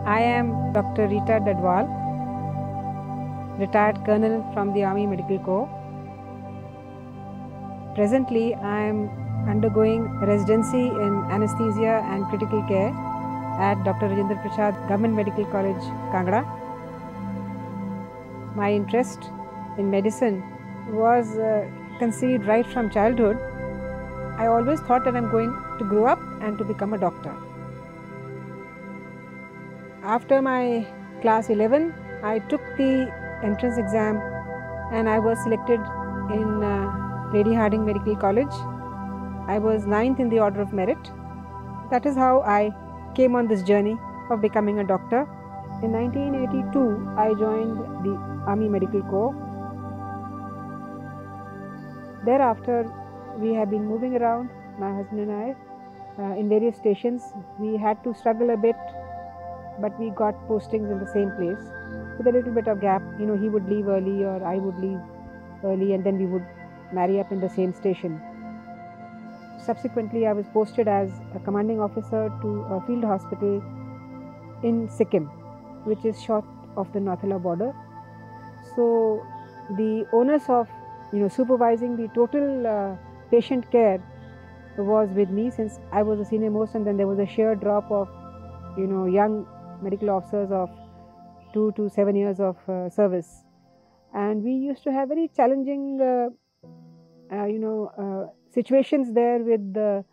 I am Dr. Rita Dadwal, retired colonel from the Army Medical Corps. Presently, I am undergoing residency in anesthesia and critical care at Dr. Rajendra Prasad Government Medical College, Kangra. My interest in medicine was conceived right from childhood. I always thought that I'm going to grow up and to become a doctor. After my class 11, I took the entrance exam and I was selected in Lady Hardinge Medical College. I was 9th in the order of merit. That is how I came on this journey of becoming a doctor. In 1982, I joined the Army Medical Corps. Thereafter, we have been moving around, my husband and I, in various stations. We had to struggle a bit, but we got postings in the same place with a little bit of gap. He would leave early or I would leave early, and then we would marry up in the same station. Subsequently, I was posted as a commanding officer to a field hospital in Sikkim, which is short of the Northula border. So the onus of supervising the total patient care was with me, since I was the senior most, and then there was a sheer drop of young medical officers of 2 to 7 years of service, and we used to have very challenging situations there with the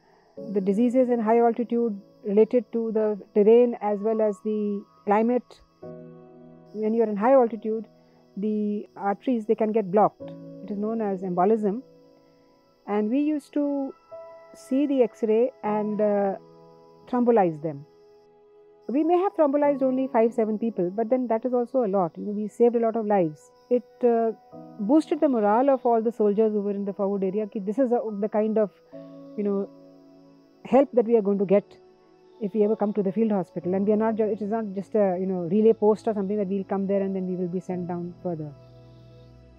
diseases in high altitude related to the terrain as well as the climate. When you are in high altitude, the arteries, they can get blocked. It is known as embolism, and we used to see the X-ray and thrombolize them. We may have thrombolized only 5-7 people, but then that is also a lot. We saved a lot of lives. It boosted the morale of all the soldiers who were in the forward area. This is the kind of help that we are going to get if we ever come to the field hospital, and we are not. It is not just a relay post or something that we'll come there and then we will be sent down further.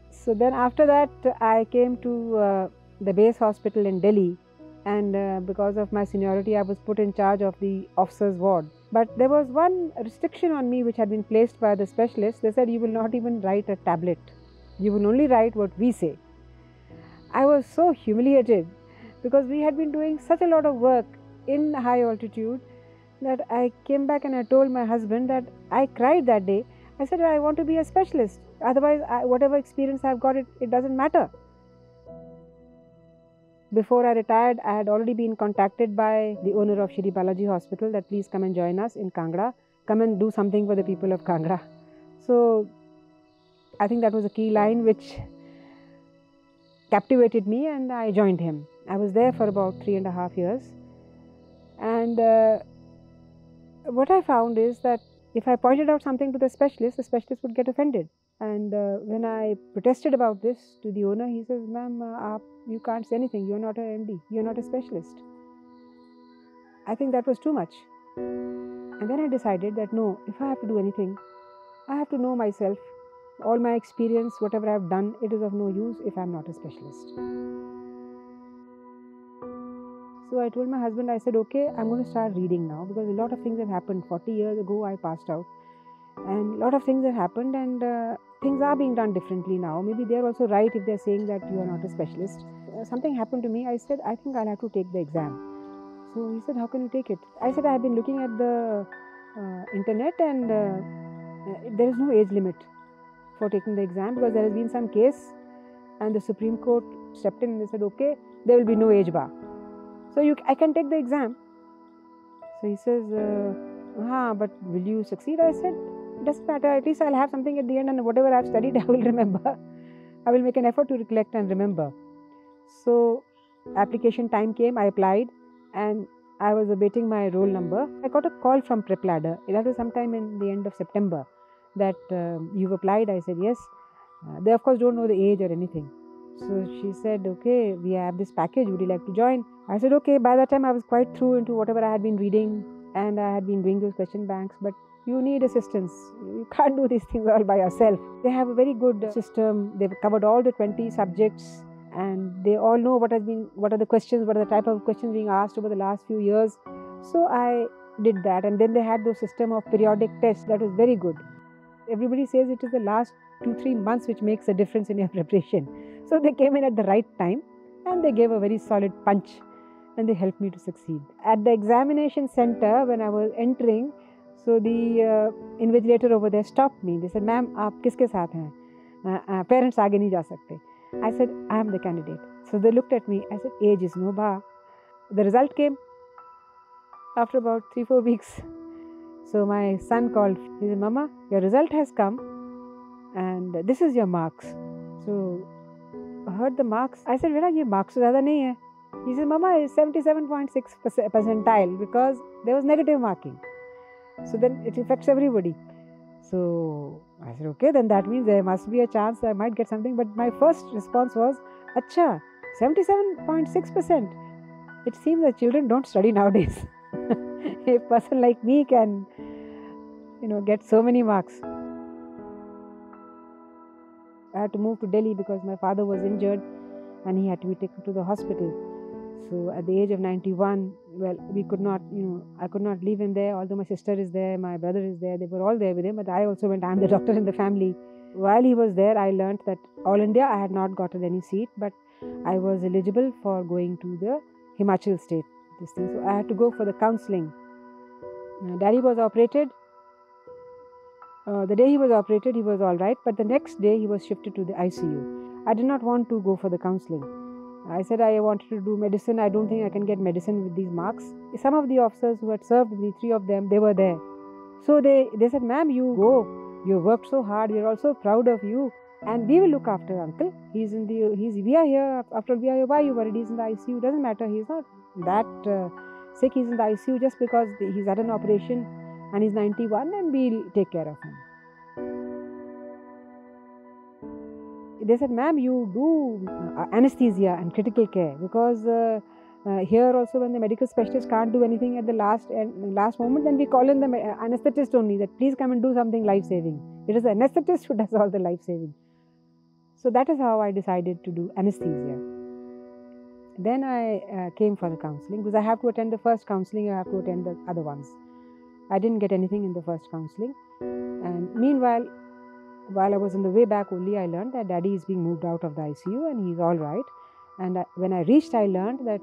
So then after that, I came to the base hospital in Delhi, and because of my seniority, I was put in charge of the officers' ward. But there was one restriction on me which had been placed by the specialist. They said, you will not even write a tablet. You will only write what we say. I was so humiliated because we had been doing such a lot of work in high altitude that I came back and I told my husband that I cried that day. I said, I want to be a specialist. Otherwise, whatever experience I've got, it doesn't matter. Before I retired, I had already been contacted by the owner of Shri Balaji Hospital that please come and join us in Kangra. Come and do something for the people of Kangra. So I think that was a key line which captivated me, and I joined him. I was there for about 3.5 years. And what I found is that if I pointed out something to the specialist would get offended. And when I protested about this to the owner, he says, ma'am, you can't say anything. You're not an MD. You're not a specialist. I think that was too much. And then I decided that no, if I have to do anything, I have to know myself. All my experience, whatever I've done, it is of no use if I'm not a specialist. So I told my husband, I said, okay, I'm going to start reading now, because a lot of things have happened. 40 years ago, I passed out. And a lot of things have happened, and things are being done differently now. Maybe they're also right if they're saying that you are not a specialist. Something happened to me. I said, I think I'll have to take the exam. So he said, how can you take it? I said, I have been looking at the internet, and there is no age limit for taking the exam, because there has been some case and the Supreme Court stepped in and they said, okay, there will be no age bar. So I can take the exam. So he says, but will you succeed? I said, it doesn't matter, at least I'll have something at the end, and whatever I've studied, I will remember. I will make an effort to recollect and remember. So application time came, I applied, and I was awaiting my roll number. I got a call from PrepLadder. That was sometime in the end of September, that you've applied. I said, yes. They of course don't know the age or anything. So she said, okay, we have this package, would you like to join? I said, okay. By that time I was quite through into whatever I had been reading, and I had been doing those question banks, but you need assistance. You can't do these things all by yourself. They have a very good system. They've covered all the 20 subjects, and they all know what are the questions, what are the type of questions being asked over the last few years. So I did that, and then they had those system of periodic tests. That was very good. Everybody says it is the last 2-3 months which makes a difference in your preparation. So they came in at the right time and they gave a very solid punch and they helped me to succeed. At the examination center, when I was entering, so the invigilator over there stopped me. They said, "Ma'am, aap kiske saath hain? Parents aage nahi ja sakte." I said, "I am the candidate." So they looked at me. I said, "Age is no bar." The result came after about 3-4 weeks. So my son called. He said, "Mama, your result has come and this is your marks." So I heard the marks. I said, "Beta, ye marks so zyada nahi hai." He said, "Mama, it's 77.6 percentile because there was negative marking. So then it affects everybody." So I said, "Okay, then that means there must be a chance I might get something." But my first response was, "Acha, 77.6%. It seems that children don't study nowadays." A person like me can, get so many marks. I had to move to Delhi because my father was injured and he had to be taken to the hospital. So at the age of 91, we could not, I could not leave him there, although my sister is there, my brother is there, they were all there with him, but I also went, I'm the doctor in the family. While he was there, I learnt that All India, I had not gotten any seat, but I was eligible for going to the Himachal state, So I had to go for the counselling. Daddy was operated. The day he was operated, he was all right, but the next day he was shifted to the ICU. I did not want to go for the counselling. I said I wanted to do medicine. I don't think I can get medicine with these marks. Some of the officers who had served, the 3 of them, they were there. So they said, "Ma'am, you go. You worked so hard. We are also proud of you. And we will look after uncle. We are here. After all, we are here. Why are you worried? He's in the ICU. Doesn't matter. He's not that sick. He's in the ICU just because he's had an operation and he's 91 and we'll take care of him." They said, "Ma'am, you do anesthesia and critical care because here also when the medical specialist can't do anything at the last moment, then we call in the anesthetist only that please come and do something life-saving. It is the anesthetist who does all the life-saving." So that is how I decided to do anesthesia. Then I came for the counselling because I have to attend the first counselling, I have to attend the other ones. I didn't get anything in the first counselling. And meanwhile, while I was on the way back only, I learned that Daddy is being moved out of the ICU and he's all right. And when I reached, I learned that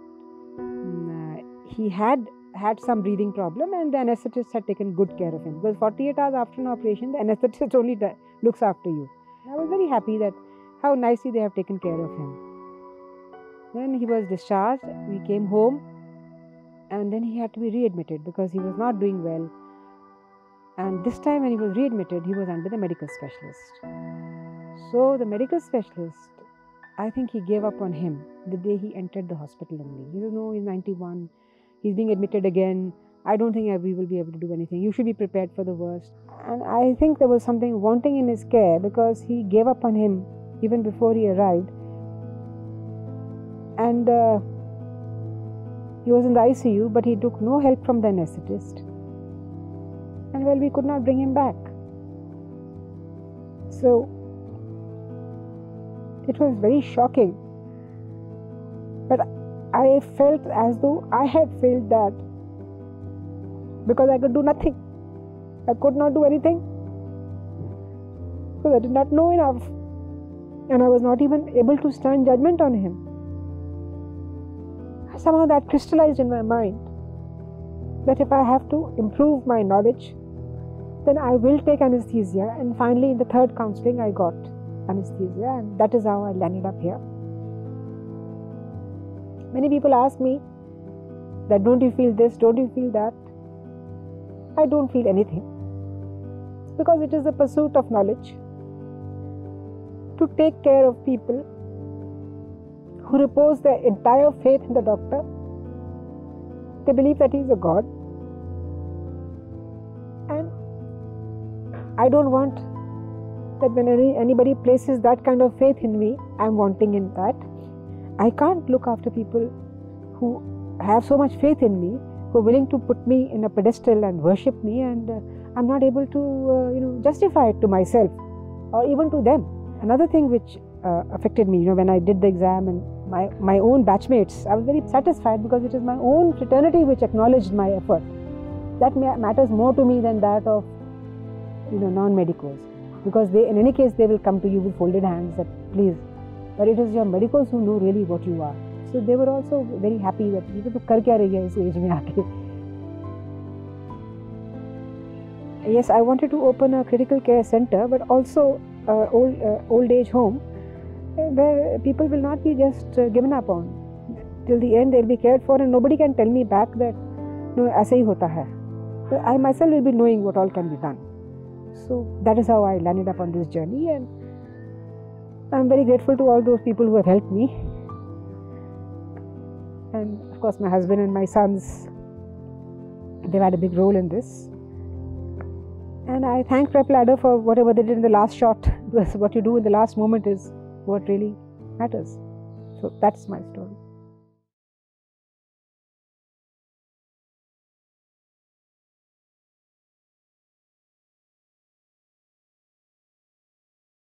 he had some breathing problem and the anesthetist had taken good care of him. Because 48 hours after an operation, the anesthetist only looks after you. I was very happy that how nicely they have taken care of him. Then he was discharged, we came home and then he had to be readmitted because he was not doing well. And this time when he was readmitted, he was under the medical specialist. So the medical specialist, I think he gave up on him the day he entered the hospital only. He said, "No, he's 91, he's being admitted again. I don't think we will be able to do anything. You should be prepared for the worst." And I think there was something wanting in his care because he gave up on him even before he arrived. And he was in the ICU, but he took no help from the anesthetist. And we could not bring him back. So it was very shocking. But I felt as though I had failed that because I could do nothing. I could not do anything because I did not know enough. And I was not even able to stand judgment on him. Somehow that crystallized in my mind that if I have to improve my knowledge, then I will take anesthesia. And finally in the third counselling I got anesthesia, and that is how I landed up here. Many people ask me that, "Don't you feel this? Don't you feel that?" I don't feel anything because it is a pursuit of knowledge to take care of people who repose their entire faith in the doctor. They believe that he is a god. And I don't want that when anybody places that kind of faith in me, I am wanting in that. I can't look after people who have so much faith in me, who are willing to put me in a pedestal and worship me, and I'm not able to justify it to myself or even to them. Another thing which affected me, when I did the exam and my own batchmates, I was very satisfied because it is my own fraternity which acknowledged my effort. that matters more to me than that of non-medicos, because they, in any case, they will come to you with folded hands that please. But it is your medicos who know really what you are. So they were also very happy that you to kar kya rahi hai is age mein aake. Yes, I wanted to open a critical care center, but also old age home where people will not be just given up on. Till the end, they'll be cared for, and nobody can tell me back that no, aise hi hota hai. So I myself will be knowing what all can be done. So that is how I landed up on this journey, and I'm very grateful to all those people who have helped me. And of course, my husband and my sons, they've had a big role in this. And I thank Prep Ladder for whatever they did in the last shot, because what you do in the last moment is what really matters. So that's my story.